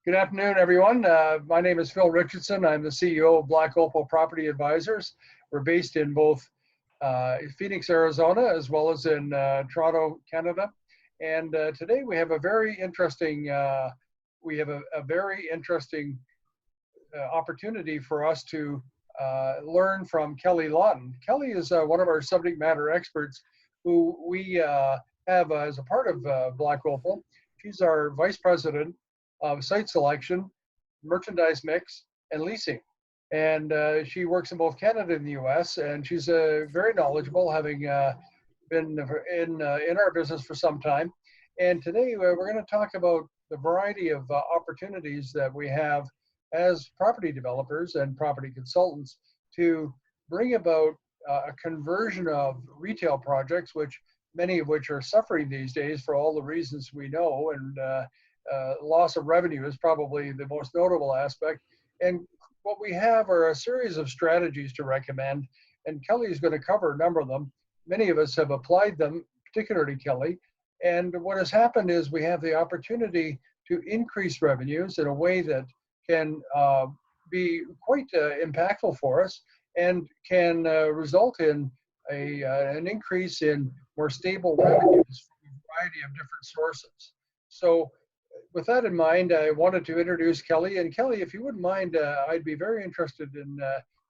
Good afternoon, everyone. My name is Phil Richardson. I'm the CEO of Black Opal Property Advisors. We're based in both Phoenix, Arizona, as well as in Toronto, Canada. And today we have a very interesting opportunity for us to learn from Kelly Lawton. Kelly is one of our subject matter experts who we have as a part of Black Opal. She's our vice president of site selection, merchandise mix, and leasing. And she works in both Canada and the US, and she's very knowledgeable, having been in our business for some time. And today we're going to talk about the variety of opportunities that we have as property developers and property consultants to bring about a conversion of retail projects, which many of which are suffering these days for all the reasons we know, and loss of revenue is probably the most notable aspect. And what we have are a series of strategies to recommend, and Kelly is going to cover a number of them. Many of us have applied them, particularly Kelly. And what has happened is we have the opportunity to increase revenues in a way that can be quite impactful for us and can result in an increase in more stable revenues from a variety of different sources. So with that in mind, I wanted to introduce Kelly. And Kelly, if you wouldn't mind, I'd be very interested in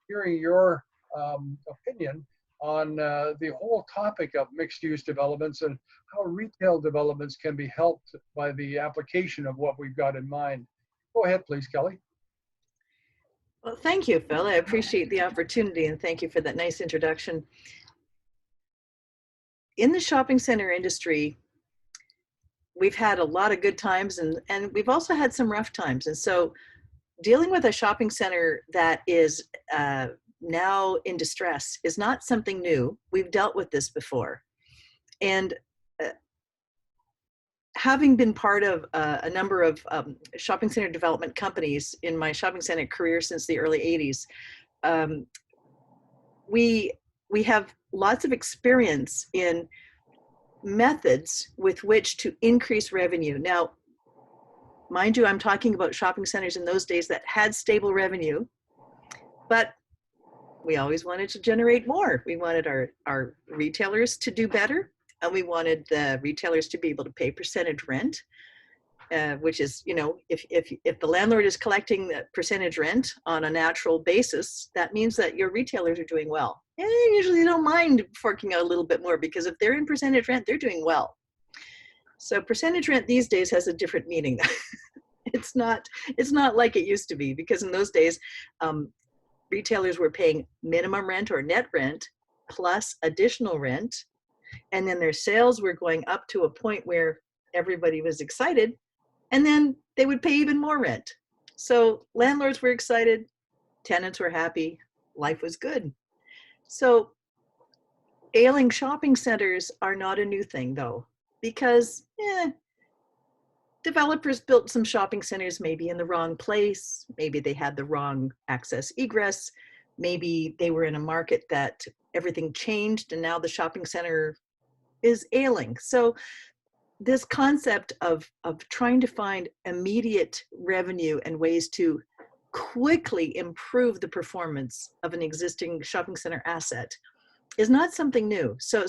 hearing your opinion on the whole topic of mixed-use developments and how retail developments can be helped by the application of what we've got in mind. Go ahead, please, Kelly. Well, thank you, Phil. I appreciate the opportunity, and thank you for that nice introduction. In the shopping center industry, we've had a lot of good times, and we've also had some rough times. And so dealing with a shopping center that is now in distress is not something new. We've dealt with this before. And having been part of a number of shopping center development companies in my shopping center career since the early 80s, we have lots of experience in methods with which to increase revenue. Now, mind you, I'm talking about shopping centers in those days that had stable revenue, but we always wanted to generate more. We wanted our retailers to do better, and we wanted the retailers to be able to pay percentage rent, which is, you know, if the landlord is collecting the percentage rent on a natural basis, that means that your retailers are doing well. And they usually don't mind forking out a little bit more, because if they're in percentage rent, they're doing well. So percentage rent these days has a different meaning. It's not like it used to be, because in those days, retailers were paying minimum rent or net rent plus additional rent, and then their sales were going up to a point where everybody was excited, and then they would pay even more rent. So landlords were excited, tenants were happy, life was good. So ailing shopping centers are not a new thing, though, because developers built some shopping centers maybe in the wrong place, maybe they had the wrong access egress, maybe they were in a market that everything changed and now the shopping center is ailing. So this concept of trying to find immediate revenue and ways to quickly improve the performance of an existing shopping center asset is not something new. So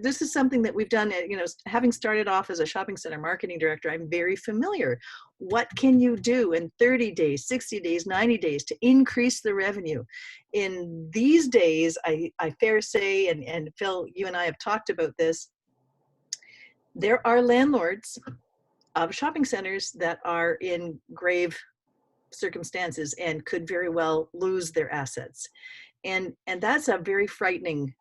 this is something that we've done, you know, having started off as a shopping center marketing director, I'm very familiar. What can you do in 30 days, 60 days, 90 days to increase the revenue? In these days, I fair say, and Phil, you and I have talked about this, there are landlords of shopping centers that are in grave circumstances and could very well lose their assets. And that's a very frightening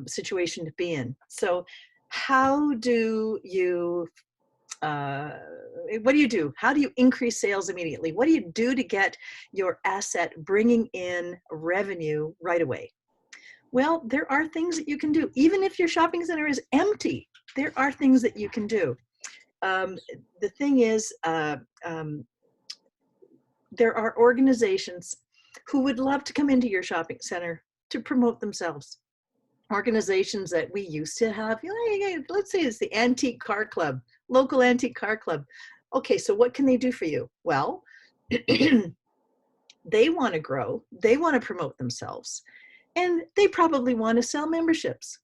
situation to be in. So how do you, what do you do? How do you increase sales immediately? What do you do to get your asset bringing in revenue right away? Well, there are things that you can do. Even if your shopping center is empty, there are things that you can do. The thing is, there are organizations who would love to come into your shopping center to promote themselves. Organizations that we used to have, you know, let's say it's the Antique Car Club, local Antique Car Club. Okay, so what can they do for you? Well, They want to grow, they want to promote themselves, and they probably want to sell memberships.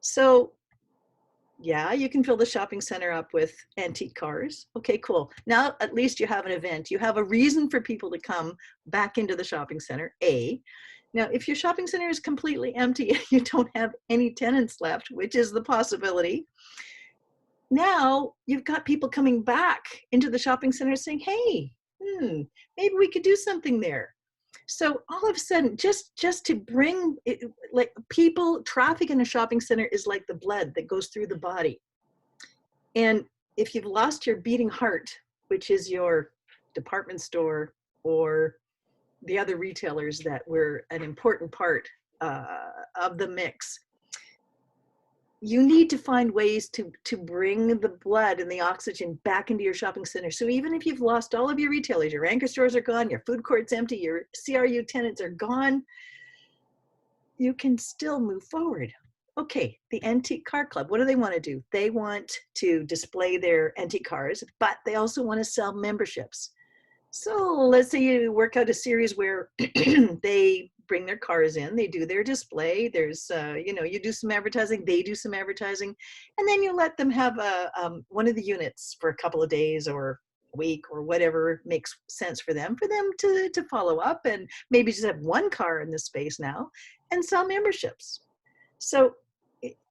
So yeah, you can fill the shopping center up with antique cars. Okay, cool. Now at least you have an event. You have a reason for people to come back into the shopping center, A. Now, if your shopping center is completely empty and you don't have any tenants left, which is the possibility, now you've got people coming back into the shopping center saying, hey, maybe we could do something there. So all of a sudden, just to bring it, like people, traffic in a shopping center is like the blood that goes through the body. And if you've lost your beating heart, which is your department store or the other retailers that were an important part of the mix, you need to find ways to bring the blood and the oxygen back into your shopping center. So even if you've lost all of your retailers, your anchor stores are gone, your food court's empty, your CRU tenants are gone, you can still move forward. Okay, the Antique Car Club, what do they want to do? They want to display their antique cars, but they also want to sell memberships. So let's say you work out a series where they bring their cars in, they do their display, there's, you do some advertising, they do some advertising, and then you let them have one of the units for a couple of days or a week or whatever makes sense for them to follow up and maybe just have one car in the space now and sell memberships. So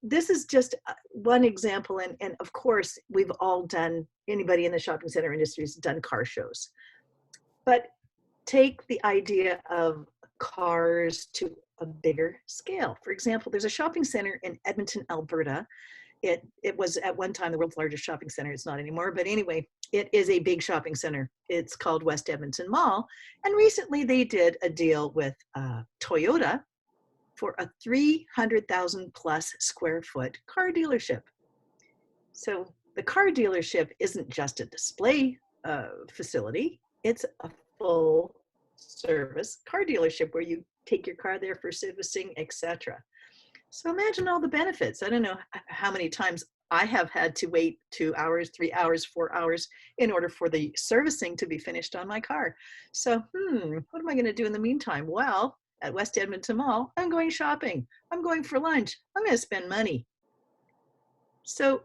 this is just one example. And of course, we've all done, anybody in the shopping center industry has done car shows. But take the idea of cars to a bigger scale. For example, there's a shopping center in Edmonton, Alberta. It was at one time the world's largest shopping center. It's not anymore, but anyway, it is a big shopping center. It's called West Edmonton Mall. And recently they did a deal with Toyota for a 300,000 plus square foot car dealership. So the car dealership isn't just a display facility. It's a full service car dealership where you take your car there for servicing, etc. So imagine all the benefits. I don't know how many times I have had to wait 2 hours, 3 hours, 4 hours in order for the servicing to be finished on my car. So, what am I going to do in the meantime? Well, at West Edmonton Mall, I'm going shopping. I'm going for lunch. I'm going to spend money. So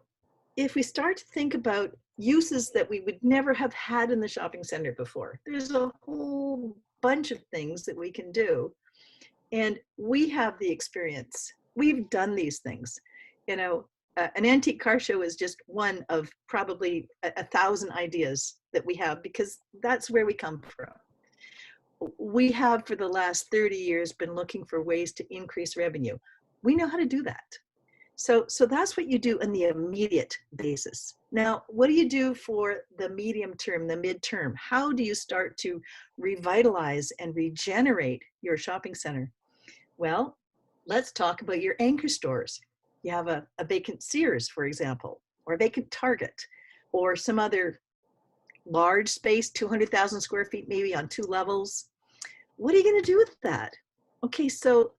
if we start to think about uses that we would never have had in the shopping center before, there's a whole bunch of things that we can do. And we have the experience. We've done these things. An antique car show is just one of probably 1,000 ideas that we have, because that's where we come from. We have for the last 30 years been looking for ways to increase revenue. We know how to do that. So that's what you do on the immediate basis. Now, what do you do for the medium term, the midterm? How do you start to revitalize and regenerate your shopping center? Well, let's talk about your anchor stores. You have a vacant Sears, for example, or a vacant Target, or some other large space, 200,000 square feet, maybe on 2 levels. What are you going to do with that? Okay, so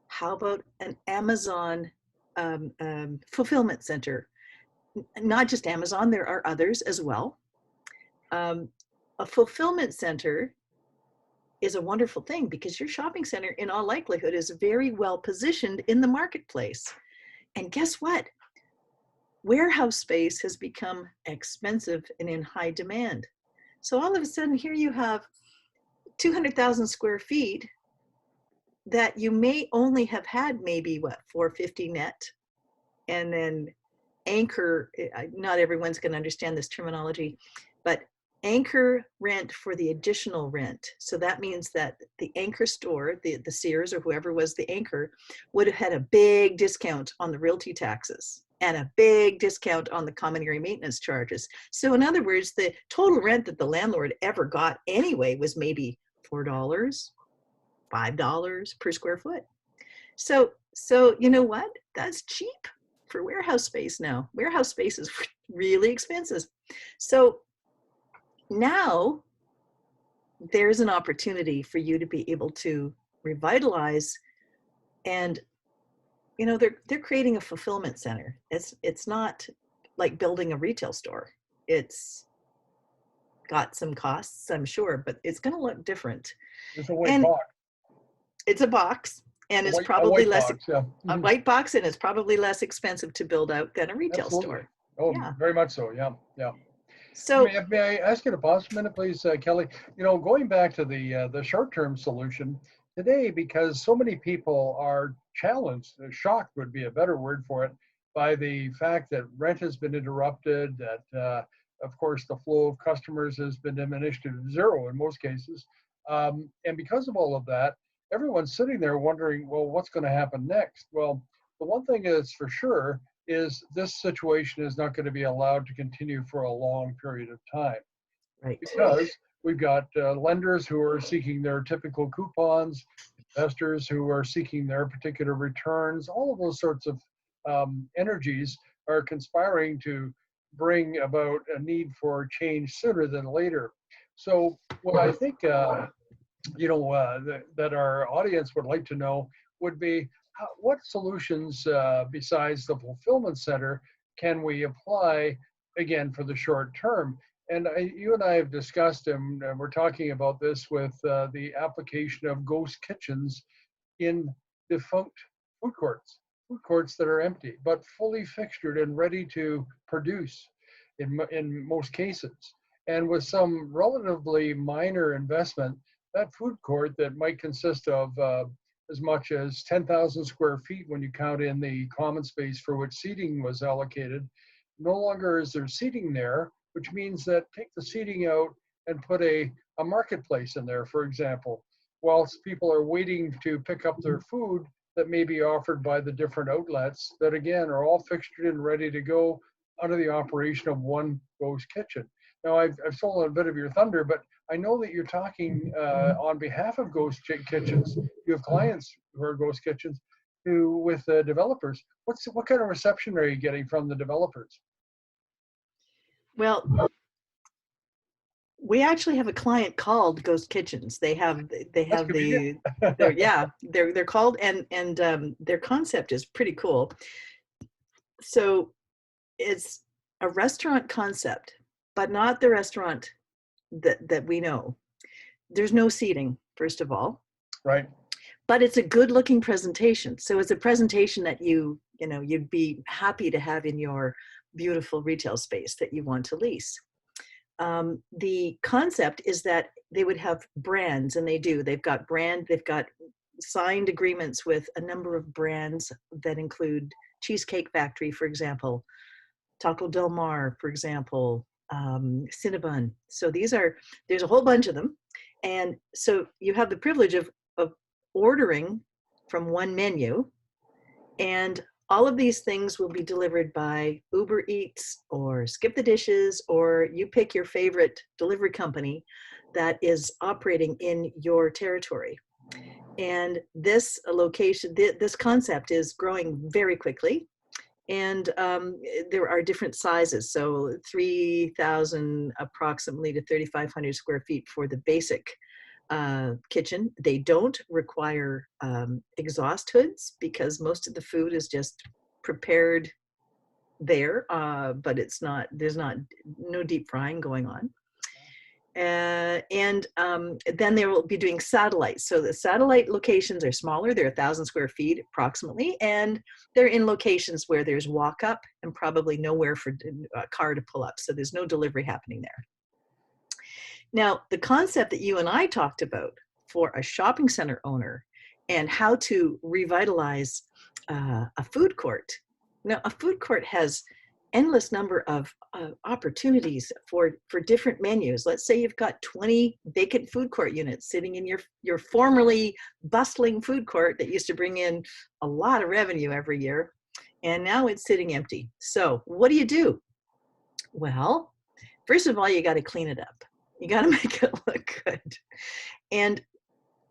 how about an Amazon fulfillment center? Not just Amazon, there are others as well. A fulfillment center is a wonderful thing because your shopping center, in all likelihood, is very well positioned in the marketplace. And guess what? Warehouse space has become expensive and in high demand. So all of a sudden, here you have 200,000 square feet that you may only have had maybe, 450 net. And then anchor, not everyone's going to understand this terminology, but anchor rent for the additional rent. So that means that the anchor store, the Sears or whoever was the anchor, would have had a big discount on the realty taxes and a big discount on the common area maintenance charges. So in other words, the total rent that the landlord ever got anyway was maybe $4, $5 per square foot. So you know what? That's cheap for warehouse space now. Warehouse space is really expensive. So now there's an opportunity for you to be able to revitalize, and they're creating a fulfillment center. It's not like building a retail store. It's got some costs, I'm sure, but it's going to look different. It's a white And box. it's a box, and it's A probably white less box, yeah. a white box, and it's probably less expensive to build out than a retail Absolutely. store. Oh, Yeah. very much so. Yeah, yeah. So May I ask you to pause a minute, please, Kelly? You know, going back to the short-term solution today, because so many people are challenged, shocked would be a better word for it, by the fact that rent has been interrupted, that of course the flow of customers has been diminished to zero in most cases, and because of all of that, everyone's sitting there wondering, well, what's going to happen next? Well, the one thing is for sure is this situation is not going to be allowed to continue for a long period of time right. because we've got lenders who are seeking their typical coupons, investors who are seeking their particular returns. All of those sorts of energies are conspiring to bring about a need for change sooner than later. So what I think that our audience would like to know would be what solutions besides the fulfillment center can we apply again for the short term? And you and I have discussed, and we're talking about this with the application of ghost kitchens in defunct food courts that are empty, but fully fixtured and ready to produce in most cases. And with some relatively minor investment, that food court that might consist of as much as 10,000 square feet when you count in the common space for which seating was allocated, no longer is there seating there, which means that take the seating out and put a marketplace in there, for example, whilst people are waiting to pick up their food that may be offered by the different outlets that again are all fixtured and ready to go under the operation of one ghost kitchen. Now I've stolen a bit of your thunder, but I know that you're talking on behalf of ghost kitchens. You have clients who are ghost kitchens who with developers. What kind of reception are you getting from the developers? Well, we actually have a client called Ghost Kitchens. They have That's convenient. they're called, and their concept is pretty cool. So it's a restaurant concept, but not the restaurant that we know. There's no seating, first of all. Right. But it's a good looking presentation. So it's a presentation that you'd be happy to have in your beautiful retail space that you want to lease. The concept is that they would have brands, and they do. They've got signed agreements with a number of brands that include Cheesecake Factory, for example, Taco Del Mar, for example, Cinnabon. So there's a whole bunch of them. And so you have the privilege of ordering from one menu, and all of these things will be delivered by Uber Eats or Skip the Dishes, or you pick your favorite delivery company that is operating in your territory. And this concept is growing very quickly. And there are different sizes. So 3,000 approximately to 3,500 square feet for the basic kitchen. They don't require exhaust hoods because most of the food is just prepared there, but there's no deep frying going on. And then they will be doing satellites. So the satellite locations are smaller. They're 1,000 square feet approximately, and they're in locations where there's walk up and probably nowhere for a car to pull up. So there's no delivery happening there. Now, the concept that you and I talked about for a shopping center owner and how to revitalize a food court. Now, a food court has endless number of opportunities for different menus. Let's say you've got 20 vacant food court units sitting in your formerly bustling food court that used to bring in a lot of revenue every year, and now it's sitting empty. So what do? Well, first of all, you got to clean it up. You got to make it look good. And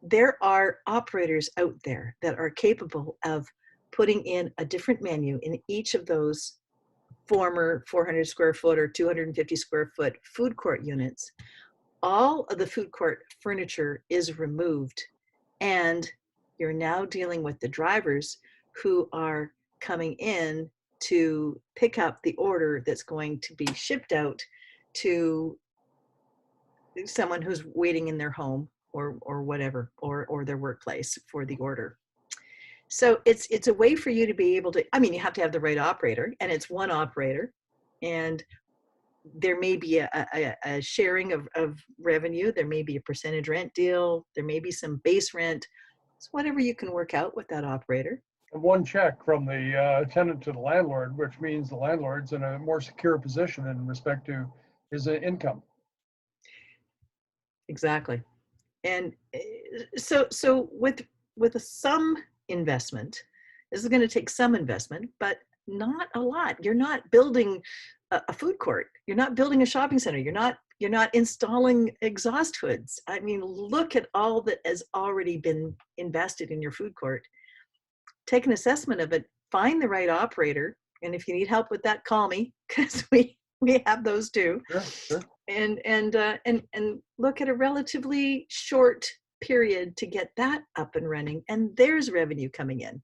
there are operators out there that are capable of putting in a different menu in each of those former 400 square foot or 250 square foot food court units. All of the food court furniture is removed, and you're now dealing with the drivers who are coming in to pick up the order that's going to be shipped out to someone who's waiting in their home or whatever, or their workplace for the order. So it's a way for you to be able to, I mean, you have to have the right operator, and it's one operator, and there may be a sharing of revenue. There may be a percentage rent deal. There may be some base rent. It's whatever you can work out with that operator. And one check from the tenant to the landlord, which means the landlord's in a more secure position in respect to his income. Exactly. And so with some investment, this is going to take some investment, but not a lot. You're not building a food court. You're not building a shopping center. You're not installing exhaust hoods. I mean, look at all that has already been invested in your food court. Take an assessment of it, find the right operator, and if you need help with that, call me, because we have those too. Sure. And look at a relatively short period to get that up and running, and there's revenue coming in.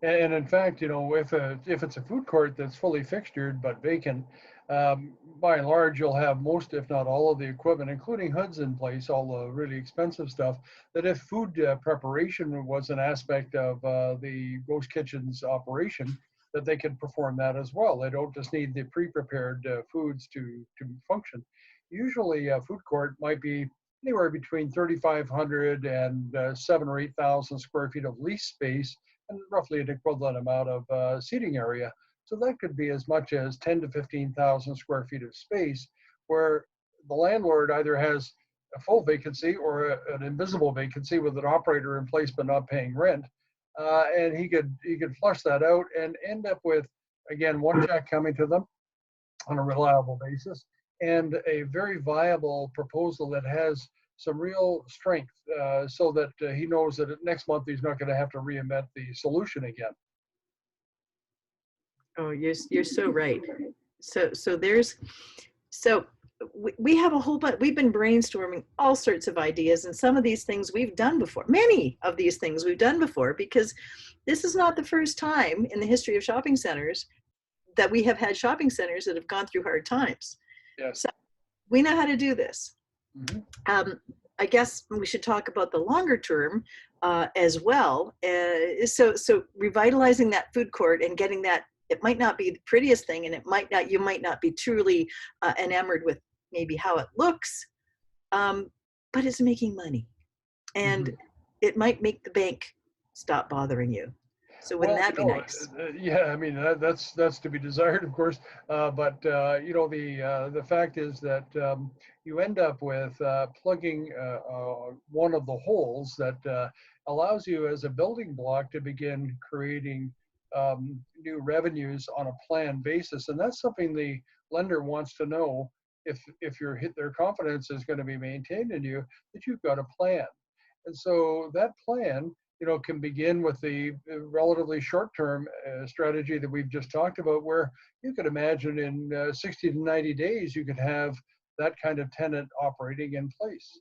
And in fact, if it's a food court that's fully fixtured but vacant, by and large, you'll have most, if not all, of the equipment, including hoods in place, all the really expensive stuff, that if food preparation was an aspect of the ghost kitchen's operation, that they can perform that as well. They don't just need the pre-prepared foods to function. Usually a food court might be anywhere between 3,500 and 7,000 or 8,000 square feet of lease space, and roughly an equivalent amount of seating area. So that could be as much as 10 to 15,000 square feet of space, where the landlord either has a full vacancy or an invisible vacancy with an operator in place but not paying rent, and he could flush that out and end up with, again, one check coming to them on a reliable basis, and a very viable proposal that has some real strength, so that he knows that next month he's not going to have to reinvent the solution again. Oh, you're so right. So we have a whole bunch. We've been brainstorming all sorts of ideas, and some of these things we've done before. Many of these things we've done before, because this is not the first time in the history of shopping centers that we have had shopping centers that have gone through hard times. Yes. So we know how to do this. Mm-hmm. I guess we should talk about the longer term as well. So revitalizing that food court and getting that, it might not be the prettiest thing, and you might not be truly enamored with maybe how it looks, but it's making money, and it might make the bank stop bothering you. So wouldn't that be nice? Yeah, I mean, that's to be desired, of course. But the fact is that you end up with plugging one of the holes that allows you as a building block to begin creating new revenues on a planned basis. And that's something the lender wants to know, if their confidence is going to be maintained in you, that you've got a plan. And so that plan, can begin with the relatively short-term strategy that we've just talked about, where you could imagine in 60 to 90 days, you could have that kind of tenant operating in place.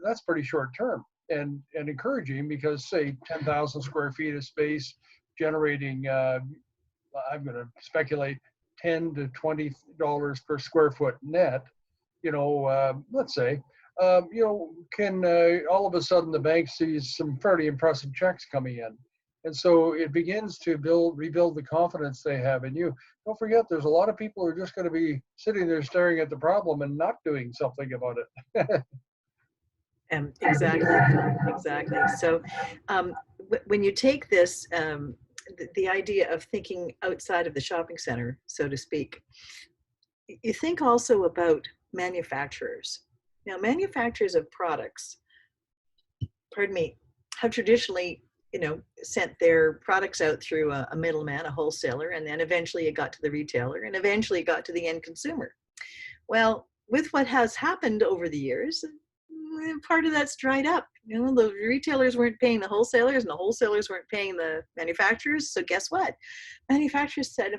That's pretty short-term and encouraging, because say 10,000 square feet of space generating, I'm going to speculate, $10 to $20 per square foot net, let's say, can all of a sudden the bank sees some fairly impressive checks coming in. And so it begins to rebuild the confidence they have in you. Don't forget, there's a lot of people who are just going to be sitting there staring at the problem and not doing something about it. Exactly. So when you take this, the idea of thinking outside of the shopping center, so to speak, you think also about manufacturers. Now, manufacturers of products, have traditionally, sent their products out through a middleman, a wholesaler, and then eventually it got to the retailer, and eventually it got to the end consumer. Well, with what has happened over the years, part of that's dried up. The retailers weren't paying the wholesalers, and the wholesalers weren't paying the manufacturers. So guess what? Manufacturers said,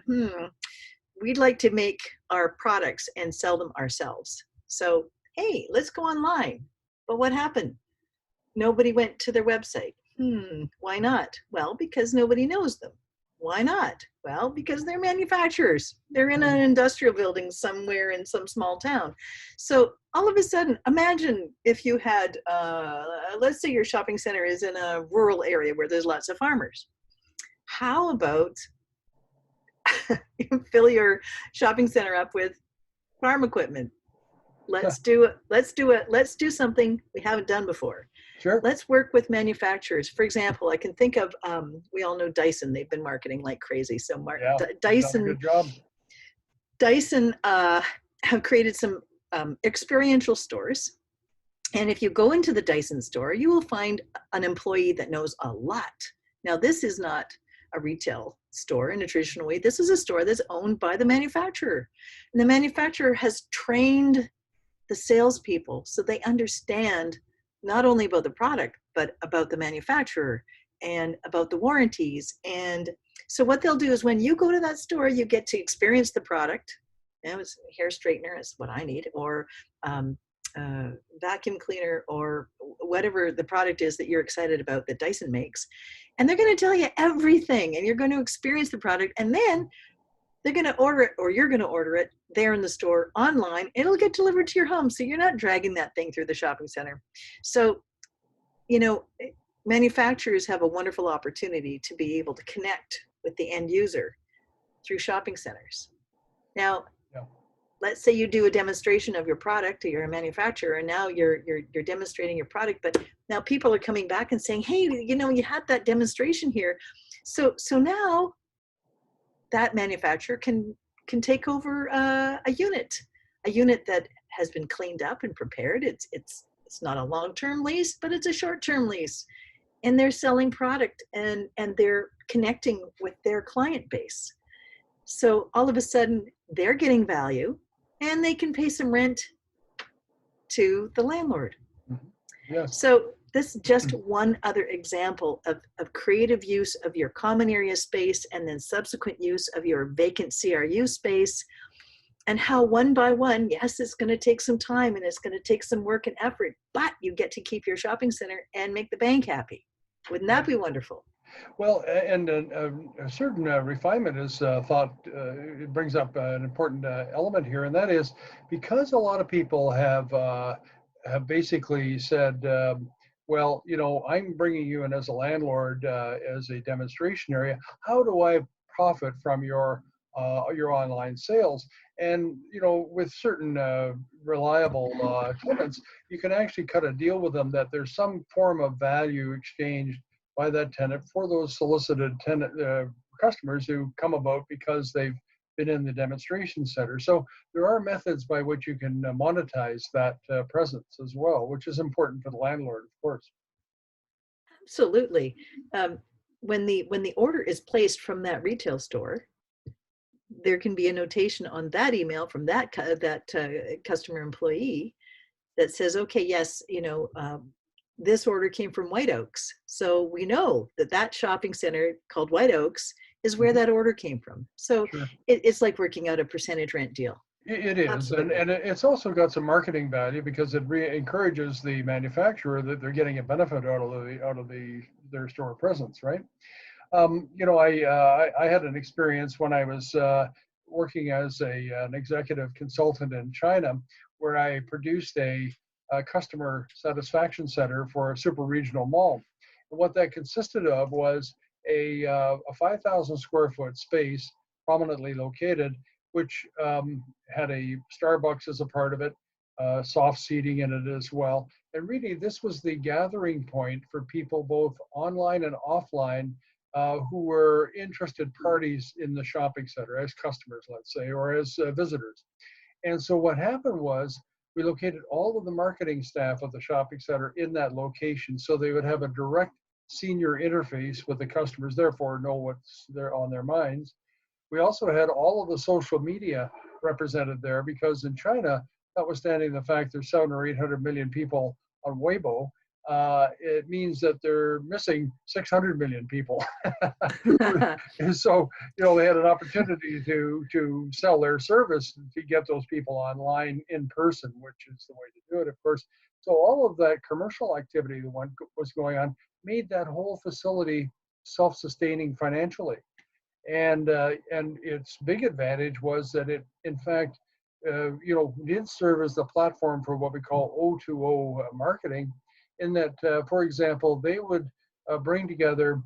we'd like to make our products and sell them ourselves. So, hey, let's go online. But what happened? Nobody went to their website. Why not? Well, because nobody knows them. Why not? Well, because they're manufacturers. They're in an industrial building somewhere in some small town. So all of a sudden, imagine if you had, let's say your shopping center is in a rural area where there's lots of farmers. How about you fill your shopping center up with farm equipment? Let's do it. Let's do it. Let's do something we haven't done before. Sure. Let's work with manufacturers. For example, I can think of, we all know Dyson. They've been marketing like crazy. So Yeah, done a Dyson, good job. Dyson have created some experiential stores. And if you go into the Dyson store, you will find an employee that knows a lot. Now, this is not a retail store in a traditional way. This is a store that's owned by the manufacturer. And the manufacturer has trained the salespeople so they understand not only about the product, but about the manufacturer and about the warranties. And so what they'll do is when you go to that store, you get to experience the product. You know, it's hair straightener is what I need, or vacuum cleaner, or whatever the product is that you're excited about that Dyson makes. And they're going to tell you everything, and you're going to experience the product. And then they're going to order it, or you're going to order it there in the store online. It'll get delivered to your home. So you're not dragging that thing through the shopping center. So, you know, manufacturers have a wonderful opportunity to be able to connect with the end user through shopping centers. Now, Yeah. let's say you do a demonstration of your product, or you're a manufacturer, and now you're demonstrating your product, but now people are coming back and saying, hey, you know, you had that demonstration here. So now that manufacturer can take over a unit that has been cleaned up and prepared. It's not a long-term lease, but it's a short-term lease, and they're selling product, and they're connecting with their client base. So all of a sudden they're getting value, and they can pay some rent to the landlord. Yes. So this is just one other example of creative use of your common area space, and then subsequent use of your vacant CRU space, and how one by one, yes, it's going to take some time and it's going to take some work and effort, but you get to keep your shopping center and make the bank happy. Wouldn't that be wonderful? Well, and a certain refinement is thought, it brings up an important element here, and that is because a lot of people have basically said, well, you know, I'm bringing you in as a landlord as a demonstration area. How do I profit from your online sales? And you know, with certain reliable tenants, you can actually cut a deal with them that there's some form of value exchanged by that tenant for those solicited tenant customers who come about because they've been in the demonstration center. So there are methods by which you can monetize that presence as well, which is important for the landlord, of course. Absolutely. When the order is placed from that retail store, there can be a notation on that email from that customer employee that says, okay, yes, you know, this order came from White Oaks. So we know that shopping center called White Oaks is where that order came from. So Sure. it's like working out a percentage rent deal. It is, Absolutely. and it's also got some marketing value because it encourages the manufacturer that they're getting a benefit out of their store presence, right? You know, I had an experience when I was working as an executive consultant in China, where I produced a customer satisfaction center for a super regional mall. And what that consisted of was a 5,000 square foot space, prominently located, which had a Starbucks as a part of it, soft seating in it as well. And really, this was the gathering point for people both online and offline who were interested parties in the shopping center as customers, let's say, or as visitors. And so what happened was we located all of the marketing staff of the shopping center in that location so they would have a direct senior interface with the customers, therefore know what's there on their minds. We also had all of the social media represented there because in China, notwithstanding the fact there's 700 or 800 million people on Weibo, it means that they're missing 600 million people. And so, you know, they had an opportunity to sell their service to get those people online in person, which is the way to do it, of course. So all of that commercial activity that was going on made that whole facility self-sustaining financially. And its big advantage was that it, in fact, did serve as the platform for what we call O2O marketing, in that, for example, they would bring together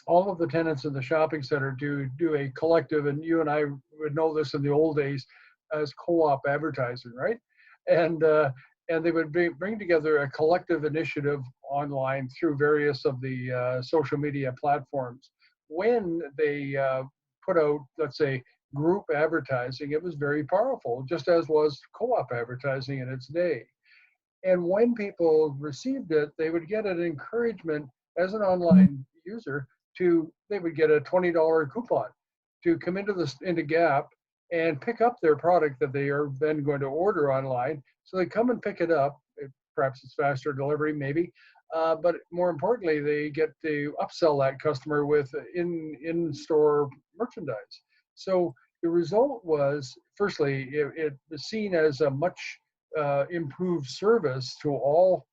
all of the tenants in the shopping center to do a collective, and you and I would know this in the old days as co-op advertising, right? And they would bring together a collective initiative online through various of the social media platforms. When they put out, let's say, group advertising, it was very powerful, just as was co-op advertising in its day. And when people received it, they would get an encouragement as an online user they would get a $20 coupon to come into Gap and pick up their product that they are then going to order online. So they come and pick it up. Perhaps it's faster delivery, maybe. But more importantly, they get to upsell that customer with in-store merchandise. So the result was, firstly, it was seen as a much improved service to all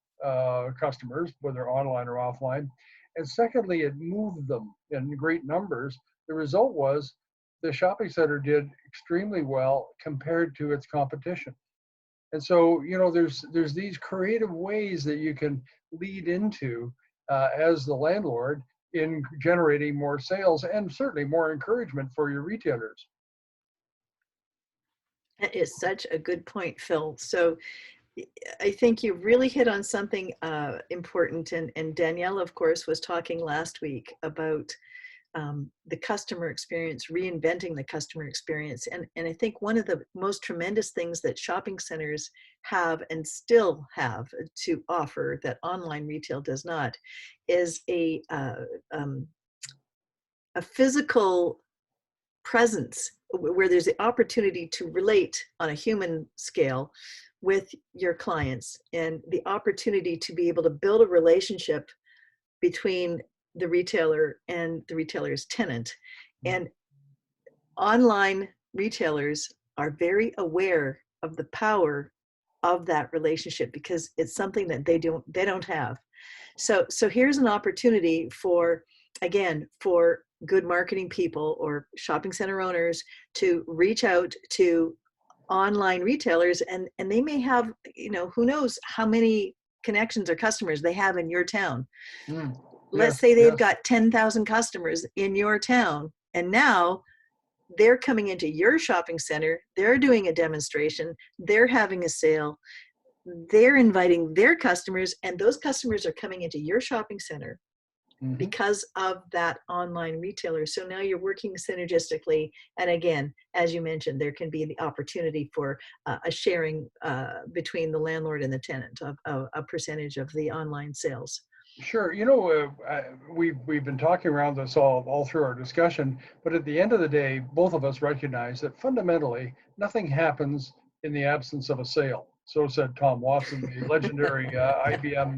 customers, whether online or offline. And secondly, it moved them in great numbers. The result was the shopping center did extremely well compared to its competition. And so, there's these creative ways that you can lead into as the landlord in generating more sales and certainly more encouragement for your retailers. That is such a good point, Phil. So I think you really hit on something important. And Danielle, of course, was talking last week about the customer experience, reinventing the customer experience. And I think one of the most tremendous things that shopping centers have and still have to offer that online retail does not is a physical presence where there's the opportunity to relate on a human scale with your clients, and the opportunity to be able to build a relationship between the retailer and the retailer's tenant. And online retailers are very aware of the power of that relationship because it's something that they don't have. So here's an opportunity for good marketing people or shopping center owners to reach out to online retailers, and they may have, who knows how many connections or customers they have in your town. Let's say they've got 10,000 customers in your town, and now they're coming into your shopping center, they're doing a demonstration, they're having a sale, they're inviting their customers, and those customers are coming into your shopping center because of that online retailer. So now you're working synergistically. And again, as you mentioned, there can be the opportunity for a sharing between the landlord and the tenant of a percentage of the online sales. Sure. We've been talking around this all through our discussion, but at the end of the day, both of us recognize that fundamentally nothing happens in the absence of a sale. So said Tom Watson, the legendary IBM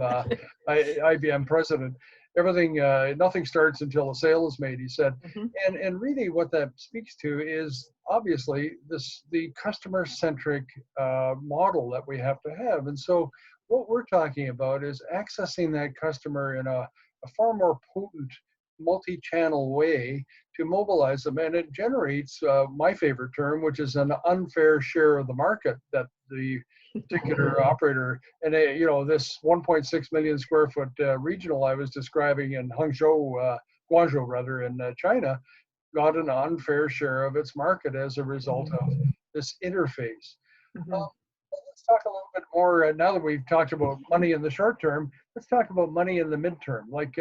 president. Nothing starts until a sale is made, he said. And really what that speaks to is obviously the customer-centric model that we have to have. And so what we're talking about is accessing that customer in a far more potent multi-channel way to mobilize them. And it generates my favorite term, which is an unfair share of the market that the particular operator, and this 1.6 million square foot regional I was describing in Guangzhou rather, in China, got an unfair share of its market as a result of this interface. Let's talk a little bit more, now that we've talked about money in the short term, let's talk about money in the midterm. Like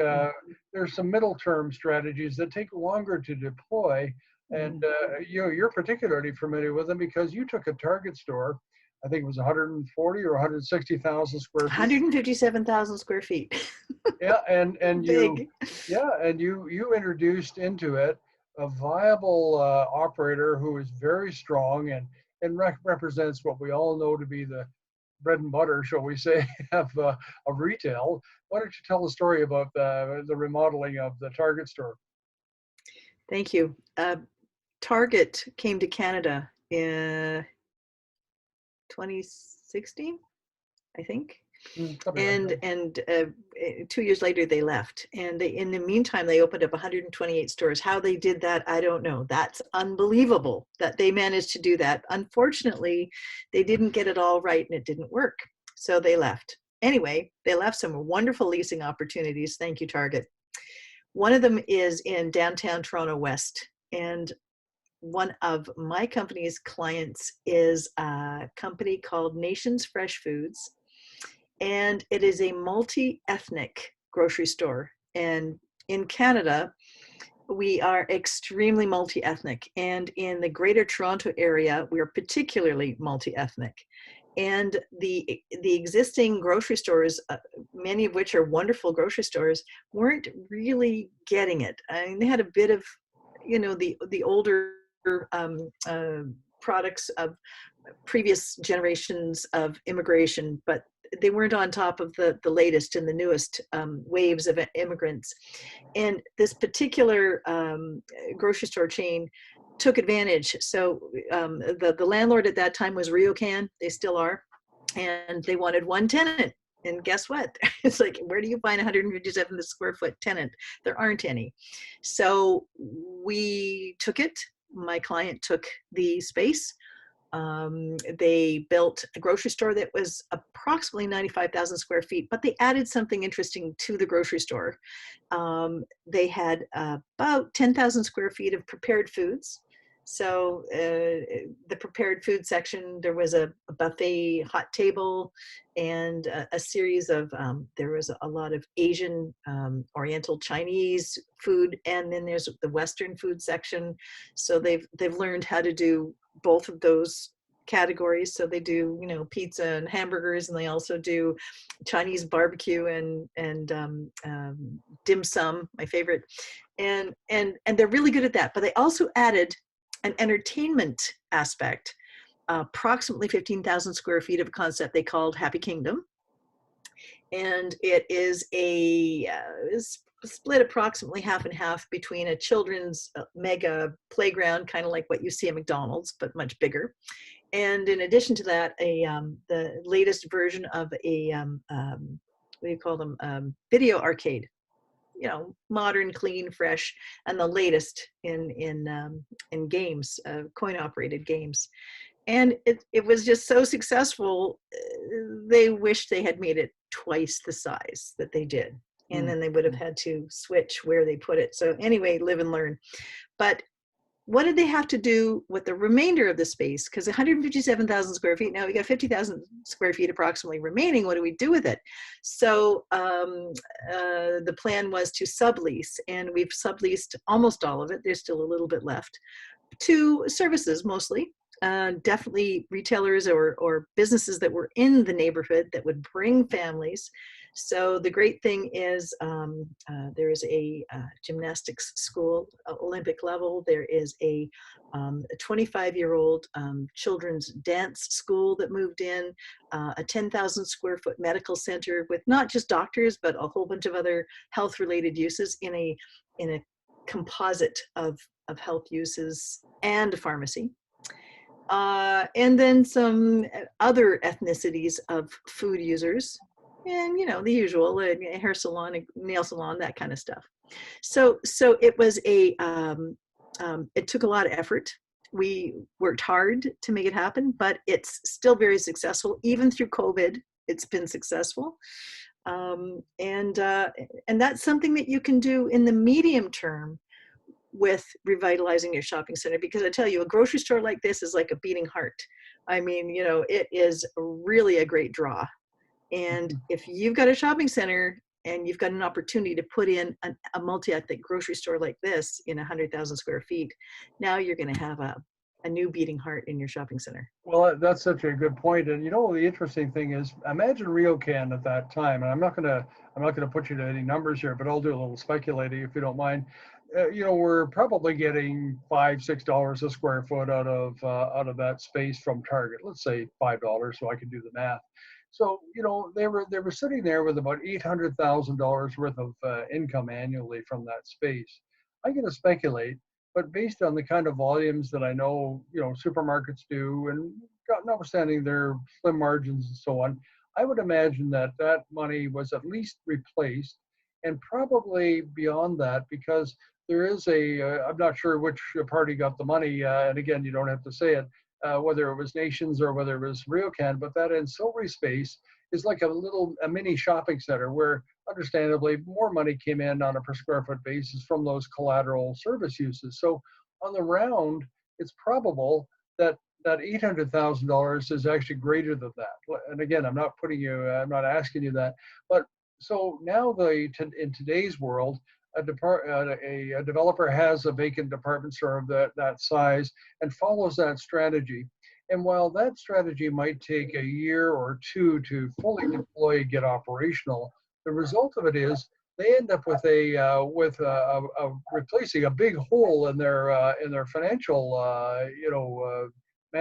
there's some middle term strategies that take longer to deploy. And you're particularly familiar with them because you took a Target store, I think it was 140 or 160,000 square feet. 157,000 square feet. Yeah, and Big. you introduced into it a viable operator who is very strong and represents what we all know to be the bread and butter, shall we say, of retail. Why don't you tell the story about the remodeling of the Target store? Thank you. Target came to Canada in 2016, I think. Something like And that. 2 years later they left, and in the meantime they opened up 128 stores. How they did that, I don't know. That's unbelievable that they managed to do that. Unfortunately, they didn't get it all right and it didn't work, so they left. Anyway, they left some wonderful leasing opportunities. Thank you, Target. One of them is in downtown Toronto West, and one of my company's clients is a company called Nations Fresh Foods, and it is a multi-ethnic grocery store. And in Canada, we are extremely multi-ethnic, and in the Greater Toronto area, we are particularly multi-ethnic. And the existing grocery stores, many of which are wonderful grocery stores, weren't really getting it. I mean, they had a bit of, the older products of previous generations of immigration, but they weren't on top of the latest and the newest waves of immigrants. And this particular grocery store chain took advantage. So the landlord at that time was RioCan. They still are. And they wanted one tenant. And guess what? It's like, where do you find 157 square foot tenant? There aren't any. So we took it. My client took the space. They built a grocery store that was approximately 95,000 square feet, but they added something interesting to the grocery store. They had about 10,000 square feet of prepared foods. So the prepared food section, there was a buffet hot table and a series of, there was a lot of Asian, Oriental, Chinese food, and then there's the Western food section. So they've learned how to do both of those categories. So they do, pizza and hamburgers, and they also do Chinese barbecue and dim sum, my favorite. And they're really good at that. But they also added an entertainment aspect, approximately 15,000 square feet of a concept they called Happy Kingdom. And it is split approximately half and half between a children's mega playground, kind of like what you see at McDonald's, but much bigger. And in addition to that, the latest version of a, what do you call them, video arcade. Modern, clean, fresh, and the latest in games, coin-operated games. And it was just so successful. They wished they had made it twice the size that they did, and then they would have had to switch where they put it. So anyway, live and learn. But what did they have to do with the remainder of the space? Because 157,000 square feet, now we got 50,000 square feet approximately remaining. What do we do with it? So the plan was to sublease, and we've subleased almost all of it. There's still a little bit left to services mostly. Definitely retailers or businesses that were in the neighborhood that would bring families. So the great thing is there is a gymnastics school, Olympic level. There is a 25-year-old children's dance school that moved in, a 10,000 square foot medical center with not just doctors, but a whole bunch of other health related uses in a composite of health uses, and a pharmacy. And then some other ethnicities of food users, and the usual, hair salon, nail salon, that kind of stuff. So it was it took a lot of effort. We worked hard to make it happen, but it's still very successful. Even through COVID, it's been successful. And that's something that you can do in the medium term with revitalizing your shopping center, because I tell you, a grocery store like this is like a beating heart. I mean, it is really a great draw. And if you've got a shopping center and you've got an opportunity to put in a multi-ethnic grocery store like this in 100,000 square feet, now you're going to have a new beating heart in your shopping center. Well, that's such a good point. And the interesting thing is, imagine RioCan at that time, and I'm not gonna put you to any numbers here, but I'll do a little speculating if you don't mind. We're probably getting $5-6 a square foot out of that space from Target. Let's say $5, so I can do the math. So they were sitting there with about $800,000 worth of income annually from that space. I'm going to speculate, but based on the kind of volumes that I know supermarkets do, and notwithstanding their slim margins and so on, I would imagine that that money was at least replaced, and probably beyond that, because there is I'm not sure which party got the money, and again, you don't have to say it, whether it was Nations or whether it was RioCan, but that ancillary space is like a mini shopping center where understandably more money came in on a per square foot basis from those collateral service uses. So on the round, it's probable that that $800,000 is actually greater than that. And again, I'm not asking you that, but so now in today's world, a developer has a vacant apartment store of that size and follows that strategy. And while that strategy might take a year or two to fully deploy, get operational, the result of it is they end up with replacing a big hole in their financial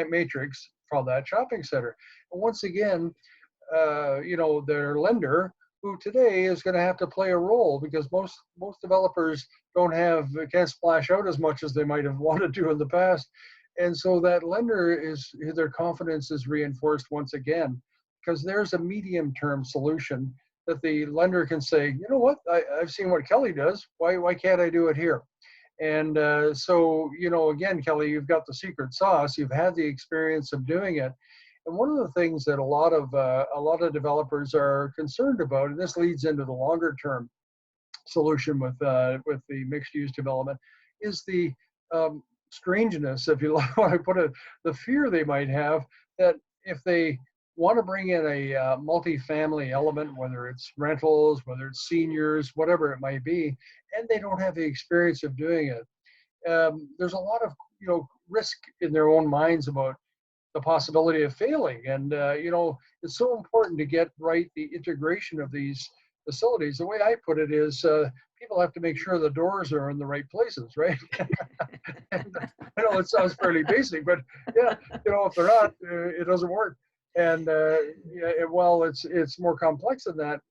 matrix from that shopping center. And once again, their lender, who today is going to have to play a role because most developers can't splash out as much as they might have wanted to in the past. And so that their confidence is reinforced once again, because there's a medium-term solution that the lender can say, you know what, I've seen what Kelly does. Why can't I do it here? And so, again, Kelly, you've got the secret sauce. You've had the experience of doing it. And one of the things that a lot of developers are concerned about, and this leads into the longer-term solution with the mixed-use development, is the strangeness, if you want to put it, the fear they might have that if they want to bring in a multi-family element, whether it's rentals, whether it's seniors, whatever it might be, and they don't have the experience of doing it, there's a lot of risk in their own minds about the possibility of failing. And it's so important to get right the integration of these facilities. The way I put it is people have to make sure the doors are in the right places, right? And I know it sounds fairly basic, but yeah, if they're not, it doesn't work. And while it's more complex than that,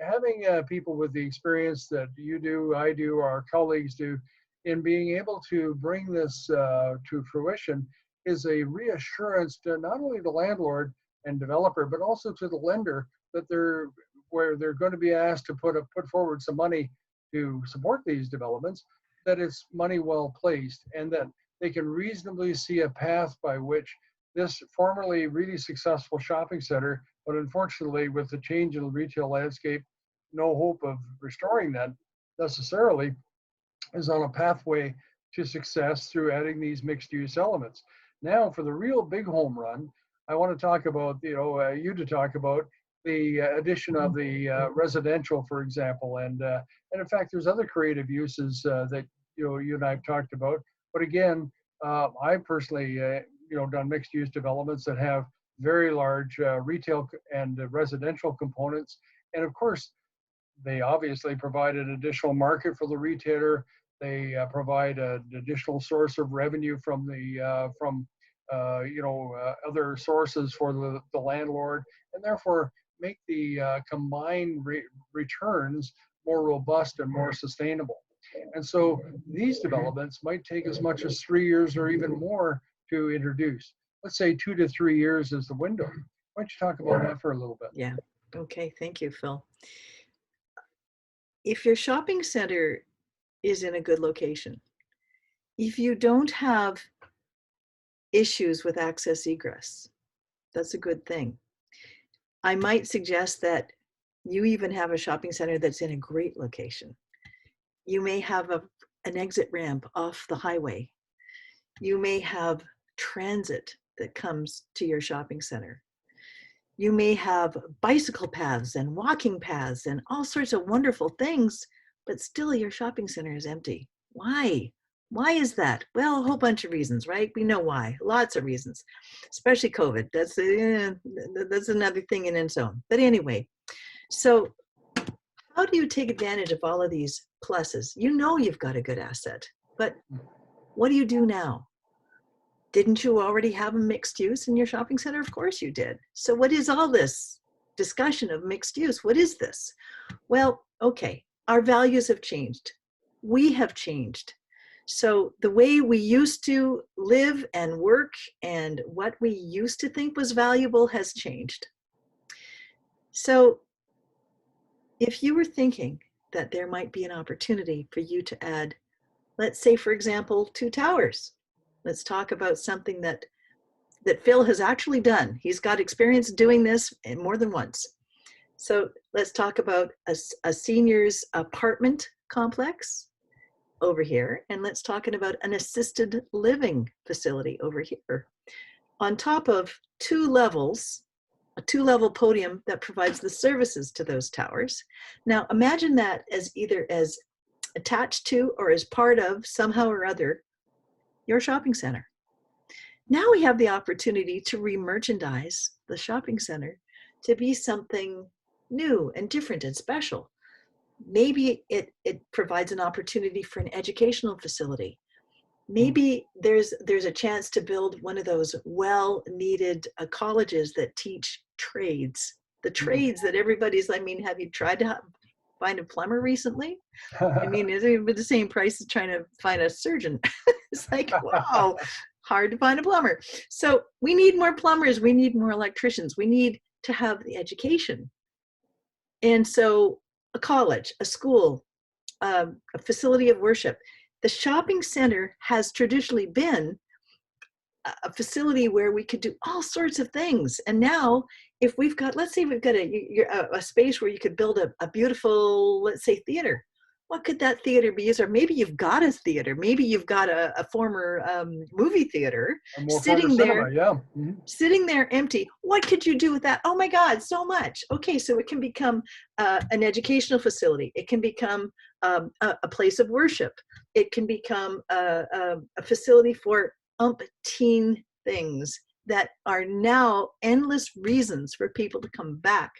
having people with the experience that you do, I do, our colleagues do, in being able to bring this to fruition is a reassurance to not only the landlord and developer, but also to the lender that they're going to be asked to put forward some money to support these developments, that it's money well placed, and that they can reasonably see a path by which this formerly really successful shopping center, but unfortunately with the change in the retail landscape, no hope of restoring that necessarily, is on a pathway to success through adding these mixed use elements. Now for the real big home run, I want to talk about, you to talk about the addition of the residential, for example, and in fact, there's other creative uses that you and I have talked about. But again, I personally, done mixed-use developments that have very large retail and residential components, and of course, they obviously provide an additional market for the retailer. They provide an additional source of revenue from the other sources for the landlord, and therefore make the combined returns more robust and more sustainable. And so these developments might take as much as 3 years or even more to introduce. Let's say 2 to 3 years is the window. Why don't you talk about that for a little bit? Yeah. Okay. Thank you, Phil. If your shopping center is in a good location, if you don't have issues with access egress, that's a good thing. I might suggest that you even have a shopping center that's in a great location. You may have an exit ramp off the highway. You may have transit that comes to your shopping center. You may have bicycle paths and walking paths and all sorts of wonderful things, but still your shopping center is empty. Why? Why is that? Well, a whole bunch of reasons, right? We know why. Lots of reasons, especially COVID. That's another thing in its own. But anyway, so how do you take advantage of all of these pluses? You know you've got a good asset, but what do you do now? Didn't you already have a mixed use in your shopping center? Of course you did. So what is all this discussion of mixed use? What is this? Well, okay, our values have changed. We have changed. So the way we used to live and work and what we used to think was valuable has changed. So if you were thinking that there might be an opportunity for you to add, let's say, for example, 2 towers. Let's talk about something that Phil has actually done. He's got experience doing this more than once. So let's talk about a seniors apartment complex over here, and let's talk about an assisted living facility over here. On top of 2 levels, a 2-level podium that provides the services to those towers. Now imagine that as either as attached to or as part of somehow or other your shopping center. Now we have the opportunity to re-merchandise the shopping center to be something new and different and special. Maybe it provides an opportunity for an educational facility. Maybe there's a chance to build one of those well-needed colleges that teach trades, the trades that everybody's, I mean, have you tried to find a plumber recently? I mean, it's the same price as trying to find a surgeon. It's like, wow, hard to find a plumber. So we need more plumbers. We need more electricians. We need to have the education. And so a college, a school, a facility of worship. The shopping center has traditionally been a facility where we could do all sorts of things. And now if we've got, let's say we've got a space where you could build a beautiful, let's say, theater. What could that theater be used? Or maybe you've got a theater. Maybe you've got a former movie theater sitting there, yeah. sitting there empty. What could you do with that? Oh my God, so much. Okay, so it can become an educational facility. It can become a place of worship. It can become a facility for umpteen things that are now endless reasons for people to come back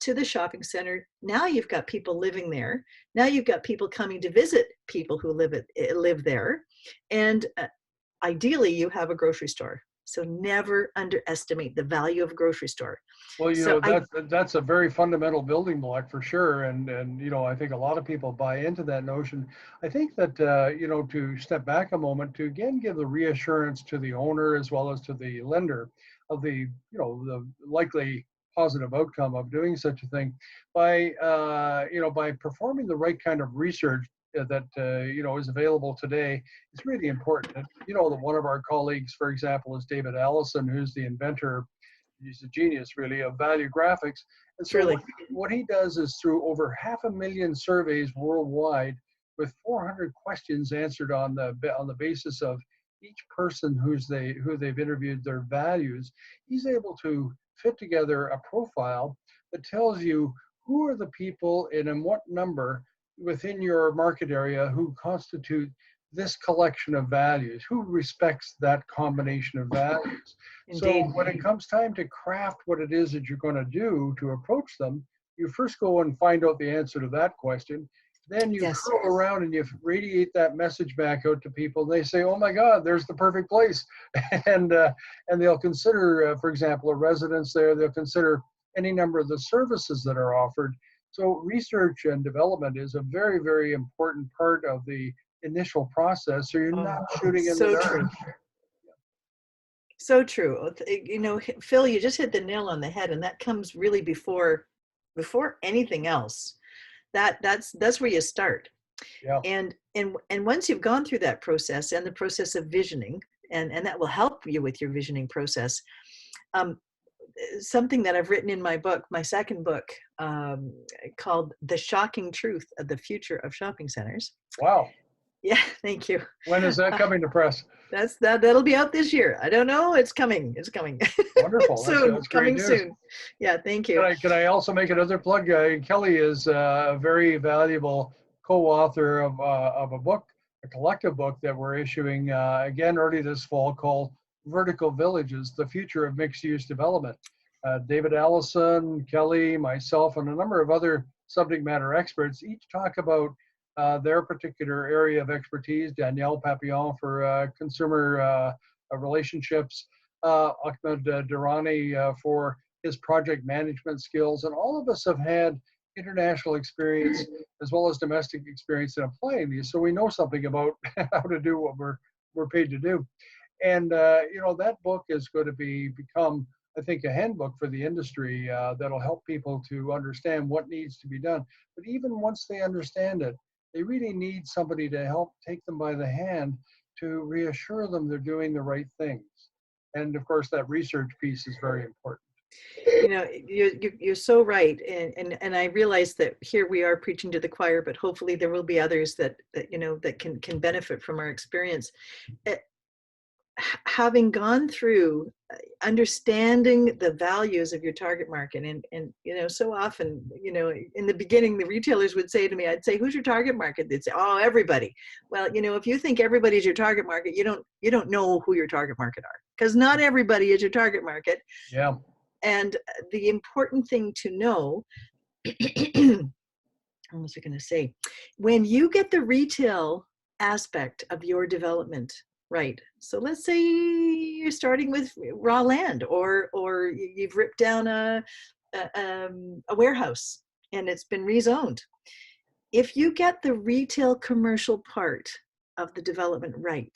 to the shopping center. Now you've got people living there. Now you've got people coming to visit people who live there. And ideally you have a grocery store. So never underestimate the value of a grocery store. Well, that's a very fundamental building block for sure. And, I think a lot of people buy into that notion. I think that, to step back a moment, to again give the reassurance to the owner as well as to the lender of the likely positive outcome of doing such a thing by performing the right kind of research that is available today. It's really important. That one of our colleagues, for example, is David Allison, who's the inventor. He's a genius, really, of value graphics. And so really, what he does is through over 500,000 surveys worldwide, with 400 questions answered on the basis of each person who they've interviewed, their values, he's able to fit together a profile that tells you who are the people and in what number within your market area who constitute this collection of values, who respects that combination of values. indeed. So when it comes time to craft what it is that you're going to do to approach them, you first go and find out the answer to that question. Then you Yes. curl around and you radiate that message back out to people. They say, "Oh my God, there's the perfect place," and they'll consider, for example, a residence there. They'll consider any number of the services that are offered. So research and development is a very, very important part of the initial process. So you're not shooting in the dark. True. So true. Phil, you just hit the nail on the head, and that comes really before anything else. That's where you start. Yeah. And once you've gone through that process and the process of visioning, and that will help you with your visioning process. Something that I've written in my book, my second book, called "The Shocking Truth of the Future of Shopping Centers." Wow. Yeah, thank you. When is that coming to press? That'll be out this year. I don't know. It's coming. Wonderful. Soon. That's Coming great news. soon. Yeah, thank you. Can I also make another plug? Kelly is a very valuable co-author of a book, a collective book that we're issuing again early this fall called Vertical Villages, the Future of Mixed-Use Development. David Allison, Kelly, myself, and a number of other subject matter experts each talk about their particular area of expertise. Danielle Papillon for consumer relationships, Ahmed Durrani for his project management skills, and all of us have had international experience as well as domestic experience in applying these, so we know something about how to do what we're paid to do. And that book is going to become I think, a handbook for the industry that'll help people to understand what needs to be done. But even once they understand it, they really need somebody to help take them by the hand to reassure them they're doing the right things. And of course, that research piece is very important. You know, you're so right, and I realize that here we are preaching to the choir, but hopefully there will be others that you know that can benefit from our experience. Having gone through understanding the values of your target market, and you know, so often, you know, in the beginning the retailers would say to me, I'd say, who's your target market? They'd say, oh, everybody. Well, you know, if you think everybody's your target market, you don't know who your target market are, because not everybody is your target market. Yeah. And the important thing to know, what was I going to say? When you get the retail aspect of your development right, so let's say you're starting with raw land, or you've ripped down a warehouse and it's been rezoned. If you get the retail commercial part of the development right,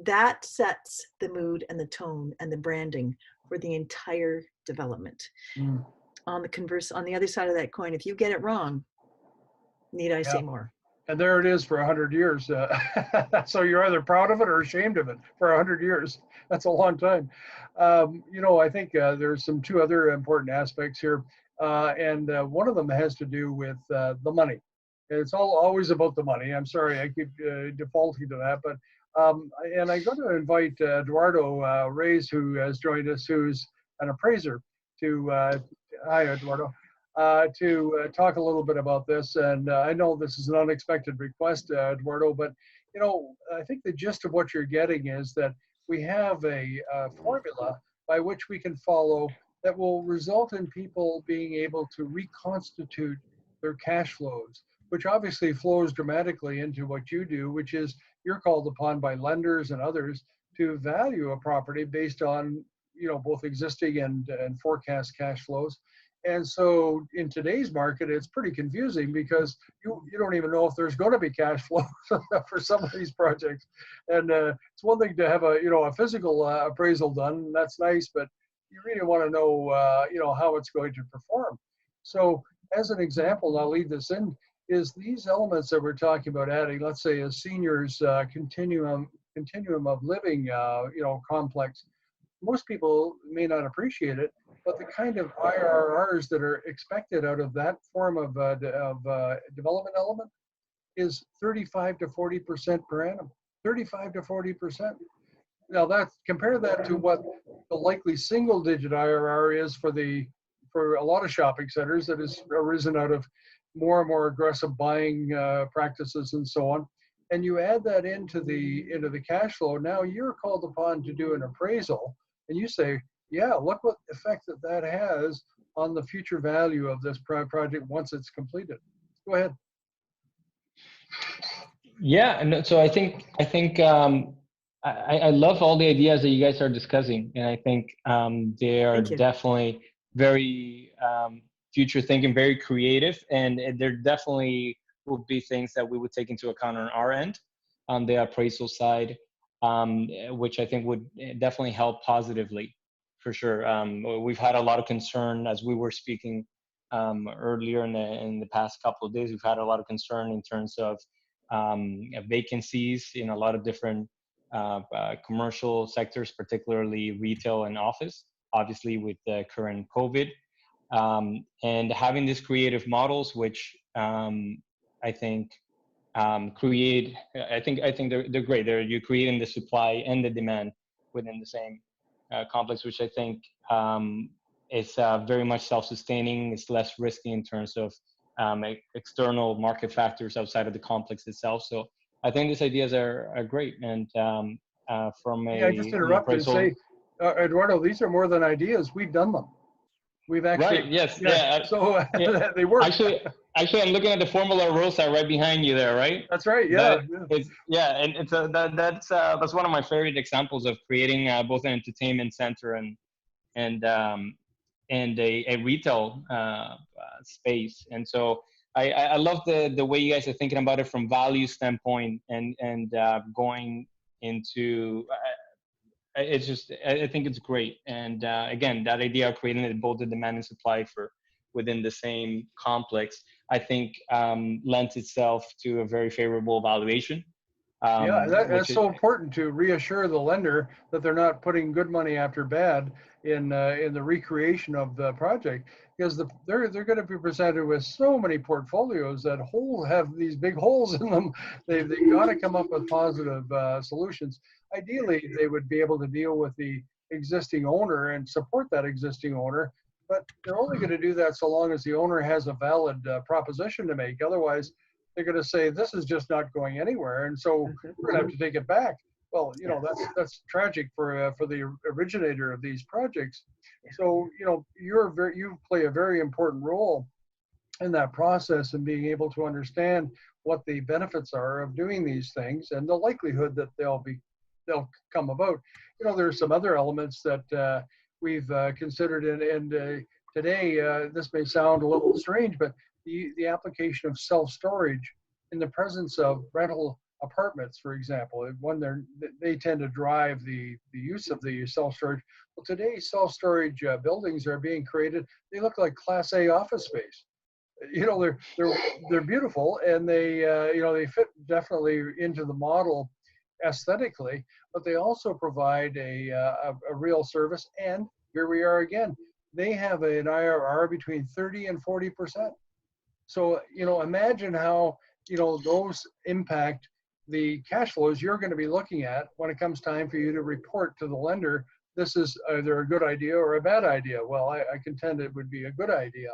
that sets the mood and the tone and the branding for the entire development. Mm. On the other side of that coin, if you get it wrong, need I say more? And there it is for 100 years. So you're either proud of it or ashamed of it for 100 years. That's a long time. You know, I think there's two other important aspects here. And one of them has to do with the money. It's always about the money. I'm sorry, I keep defaulting to that. But and I'm going to invite Eduardo Reyes, who has joined us, who's an appraiser, to hi, Eduardo. To talk a little bit about this. And I know this is an unexpected request, Eduardo, but you know, I think the gist of what you're getting is that we have a formula by which we can follow that will result in people being able to reconstitute their cash flows, which obviously flows dramatically into what you do, which is you're called upon by lenders and others to value a property based on, you know, both existing and forecast cash flows. And so in today's market, it's pretty confusing because you don't even know if there's going to be cash flow for some of these projects. And it's one thing to have a physical appraisal done. That's nice, but you really want to know, how it's going to perform. So as an example, I'll lead this in, is these elements that we're talking about adding, let's say a seniors continuum of living, complex. Most people may not appreciate it, but the kind of IRRs that are expected out of that form of development element is 35 to 40% per annum. 35 to 40%. Now compare that to what the likely single-digit IRR is for a lot of shopping centers that has arisen out of more and more aggressive buying practices and so on. And you add that into the cash flow. Now you're called upon to do an appraisal, and you say, yeah, look what effect that has on the future value of this project once it's completed. Go ahead. Yeah, and so I think I love all the ideas that you guys are discussing, and I think they are definitely very future thinking, very creative, and there definitely will be things that we would take into account on our end, on the appraisal side, which I think would definitely help positively. For sure. We've had a lot of concern as we were speaking earlier in the past couple of days. We've had a lot of concern in terms of vacancies in a lot of different commercial sectors, particularly retail and office, obviously with the current COVID. And having these creative models, which I think I think they're great. You're creating the supply and the demand within the same complex, which I think is very much self-sustaining. It's less risky in terms of external market factors outside of the complex itself. So I think these ideas are great. And from a I just interrupted and say, Eduardo, these are more than ideas. We've done them. We've actually. Right. Yes. Yeah. So yeah. They work. Actually, I'm looking at the Formula Rosa right behind you there, right? That's right. Yeah. And it's that's one of my favorite examples of creating both an entertainment center and a retail space. And so I love the way you guys are thinking about it from value standpoint and going into it's just, I think it's great. And again, that idea of creating both the demand and supply for within the same complex, I think lends itself to a very favorable valuation. Yeah, Which that's is, so important to reassure the lender that they're not putting good money after bad in the recreation of the project, because they're going to be presented with so many portfolios that have these big holes in them. They've got to come up with positive solutions. Ideally, they would be able to deal with the existing owner and support that existing owner, but they're only going to do that so long as the owner has a valid proposition to make. Otherwise, they're going to say this is just not going anywhere, and so we're going to have to take it back. Well, you know, that's tragic for the originator of these projects. So, you know, you play a very important role in that process and being able to understand what the benefits are of doing these things and the likelihood that they'll come about. You know, there's some other elements that we've considered, and today this may sound a little strange, but the application of self-storage in the presence of rental apartments, for example, when they tend to drive the use of the self-storage. Well, today self-storage buildings are being created. They look like Class A office space. You know, they're beautiful, and they you know, they fit definitely into the model aesthetically, but they also provide a real service. And here we are again. They have an IRR between 30 and 40%. So, you know, imagine how, you know, those impact the cash flows you're going to be looking at when it comes time for you to report to the lender, this is either a good idea or a bad idea. Well, I contend it would be a good idea,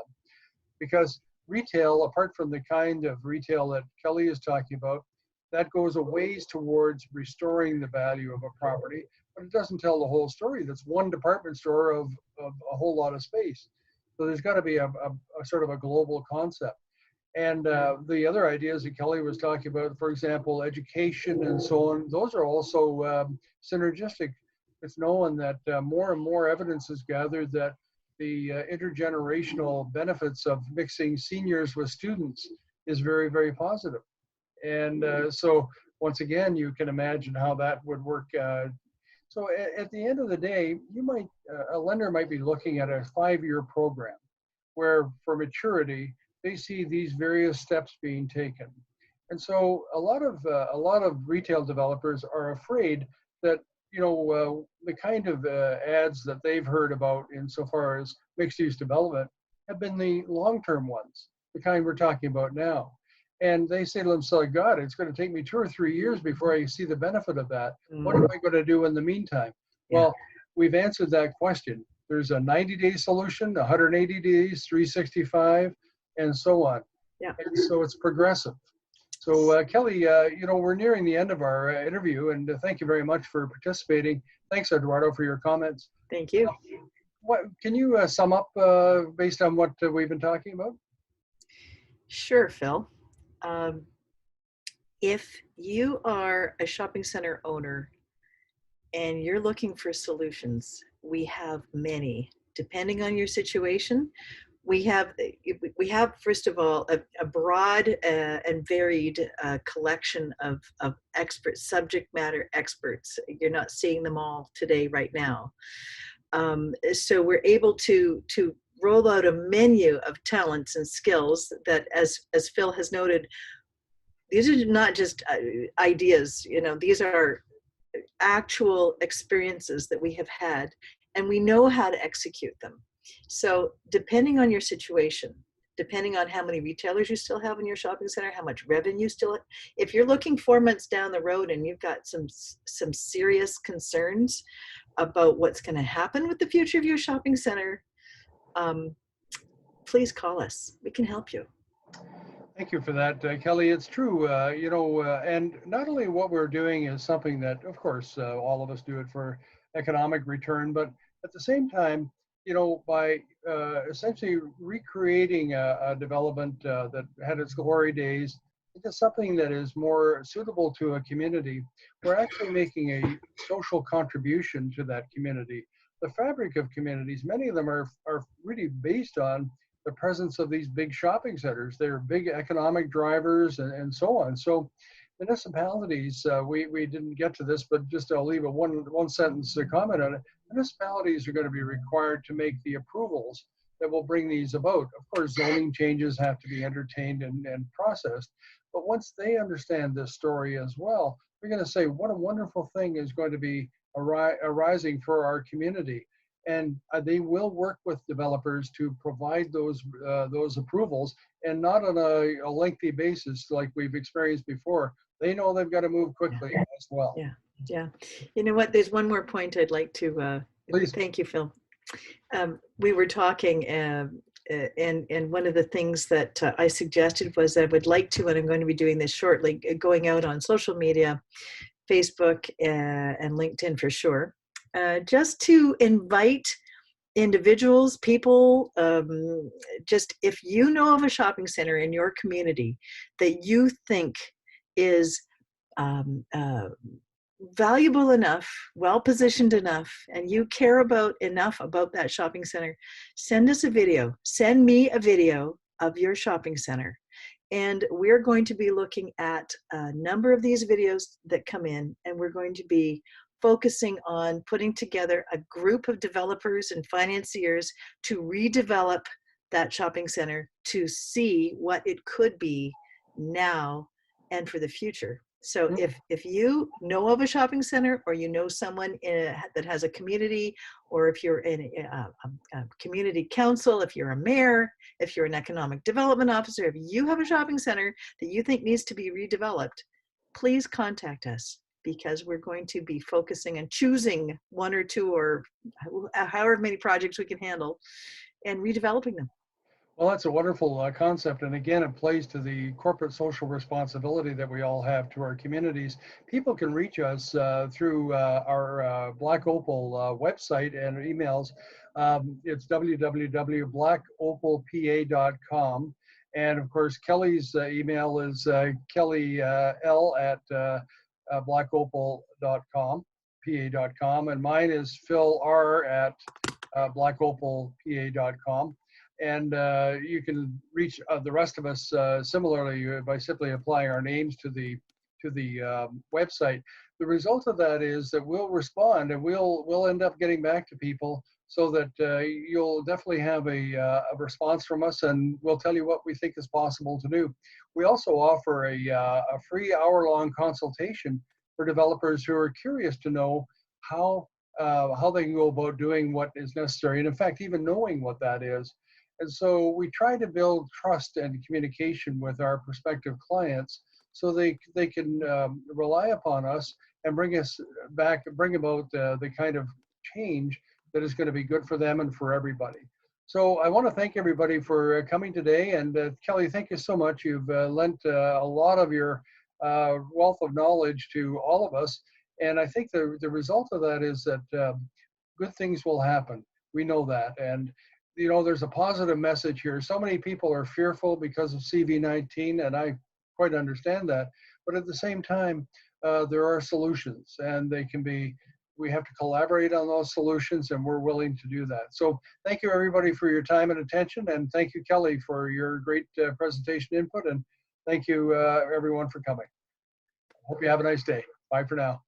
because retail, apart from the kind of retail that Kelly is talking about, that goes a ways towards restoring the value of a property, but it doesn't tell the whole story. That's one department store of a whole lot of space. So there's got to be a sort of a global concept. And the other ideas that Kelly was talking about, for example, education and so on, those are also synergistic. It's known that more and more evidence is gathered that the intergenerational benefits of mixing seniors with students is very, very positive. And so once again, you can imagine how that would work. So at the end of the day, a lender might be looking at a 5-year program where for maturity, they see these various steps being taken. And so a lot of retail developers are afraid that, you know, the kind of ads that they've heard about insofar as mixed use development have been the long-term ones, the kind we're talking about now. And they say to themselves, God, it's going to take me 2 or 3 years before I see the benefit of that. What am I going to do in the meantime? Well, we've answered that question. There's a 90-day solution, 180 days, 365, and so on. Yeah. And so it's progressive. So Kelly, you know, we're nearing the end of our interview, and thank you very much for participating. Thanks, Eduardo, for your comments. Thank you. What can you sum up based on what we've been talking about? Sure, Phil. If you are a shopping center owner and you're looking for solutions, we have many. Depending on your situation, we have first of all a broad and varied collection of experts, subject matter experts. You're not seeing them all today right now. So we're able to roll out a menu of talents and skills that, as Phil has noted, these are not just ideas. You know, these are actual experiences that we have had, and we know how to execute them. So depending on your situation, depending on how many retailers you still have in your shopping center, how much revenue still, if you're looking 4 months down the road and you've got some serious concerns about what's going to happen with the future of your shopping center, please call us. We can help you. Thank you for that, Kelly. It's true, you know, and not only what we're doing is something that, of course, all of us do it for economic return, but at the same time, you know, by essentially recreating a development that had its glory days into something that is more suitable to a community, we're actually making a social contribution to that community. The fabric of communities, many of them are really based on the presence of these big shopping centers. They're big economic drivers and so on. So municipalities, we didn't get to this, but just I'll leave a one sentence comment on it. Municipalities are going to be required to make the approvals that will bring these about. Of course, zoning changes have to be entertained and processed, but once they understand this story as well, they're going to say, what a wonderful thing is going to be arising for our community. And they will work with developers to provide those approvals, and not on a lengthy basis like we've experienced before. They know they've got to move quickly as well. Yeah, yeah. You know what? There's one more point I'd like to. Please. Thank you, Phil. We were talking, and one of the things that I suggested was I would like to, and I'm going to be doing this shortly, going out on social media, Facebook and LinkedIn for sure. Just to invite individuals, people, just if you know of a shopping center in your community that you think is valuable enough, well-positioned enough, and you care about enough about that shopping center, send us a video. Send me a video of your shopping center. And we're going to be looking at a number of these videos that come in, and we're going to be focusing on putting together a group of developers and financiers to redevelop that shopping center to see what it could be now and for the future. So if you know of a shopping center, or you know someone that has a community, or if you're in a community council, if you're a mayor, if you're an economic development officer, if you have a shopping center that you think needs to be redeveloped, please contact us, because we're going to be focusing and choosing one or two, or however many projects we can handle, and redeveloping them. Well, that's a wonderful concept. And again, it plays to the corporate social responsibility that we all have to our communities. People can reach us through our Black Opal website and emails. It's www.blackopalpa.com. And of course, Kelly's email is kellyl@blackopal.com, pa.com. And mine is philr@blackopalpa.com. And you can reach the rest of us similarly by simply applying our names to the website. The result of that is that we'll respond, and we'll end up getting back to people, so that you'll definitely have a response from us, and we'll tell you what we think is possible to do. We also offer a free hour-long consultation for developers who are curious to know how they can go about doing what is necessary, and in fact, even knowing what that is. And so we try to build trust and communication with our prospective clients, so they can rely upon us and bring us back, bring about the kind of change that is going to be good for them and for everybody. So I want to thank everybody for coming today. And Kelly, thank you so much. You've lent a lot of your wealth of knowledge to all of us. And I think the result of that is that good things will happen. We know that. And you know, there's a positive message here. So many people are fearful because of CV-19, and I quite understand that. But at the same time, there are solutions, and we have to collaborate on those solutions, and we're willing to do that. So thank you, everybody, for your time and attention. And thank you, Kelly, for your great presentation input. And thank you, everyone, for coming. Hope you have a nice day. Bye for now.